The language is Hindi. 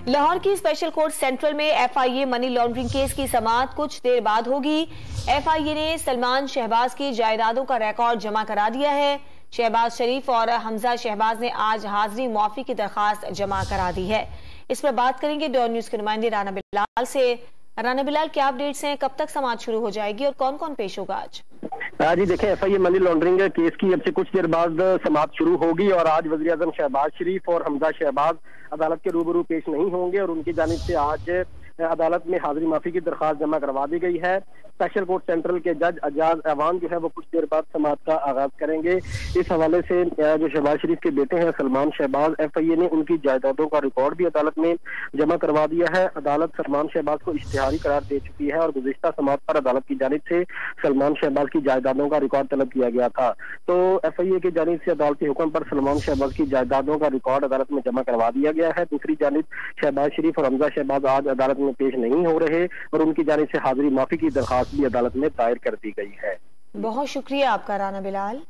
लाहौर की स्पेशल कोर्ट सेंट्रल में एफआईए मनी लॉन्ड्रिंग केस की समाअत कुछ देर बाद होगी। एफआईए ने सलमान शहबाज की जायदादों का रिकॉर्ड जमा करा दिया है। शहबाज शरीफ और हमजा शहबाज ने आज हाजिरी मुआफी की दरखास्त जमा करा दी है। इस पर बात करेंगे डॉन न्यूज के नुमाइंदे राना बिलाल से। राना बिलाल, क्या अपडेट्स हैं? कब तक समाअत शुरू हो जाएगी और कौन कौन पेश होगा आज? जी देखें, एफआईए मनी लॉन्ड्रिंग केस की अब से कुछ देर बाद समाअत शुरू होगी और आज वज़ीर आज़म शहबाज शरीफ और हमजा शहबाज अदालत के रूबरू पेश नहीं होंगे और उनकी जानिब से आज अदालत में हाजिरी माफी की दरखास्त जमा करवा दी गई है। स्पेशल कोर्ट सेंट्रल के जज अजाज अवान जो है वो कुछ देर बाद समाअत का आगाज करेंगे। इस हवाले से जो शहबाज शरीफ के बेटे हैं सलमान शहबाज, एफआईए ने उनकी जायदादों का रिकॉर्ड भी अदालत में जमा करवा दिया है। अदालत सलमान शहबाज को इश्तिहारी करार दे चुकी है और गुज़िश्ता समाअत पर अदालत की जानिब से सलमान शहबाज की जायदादों का रिकॉर्ड तलब किया गया था। तो एफआईए की जानिब से अदालती हुक्म पर सलमान शहबाज की जायदादों का रिकॉर्ड अदालत में जमा करवा दिया गया है। दूसरी जानिब शहबाज शरीफ और हमजा शहबाज आज अदालत में पेश नहीं हो रहे और उनकी जानिब से हाजिरी माफी की दरखास्त भी अदालत में दायर कर दी गई है। बहुत शुक्रिया आपका राना बिलाल।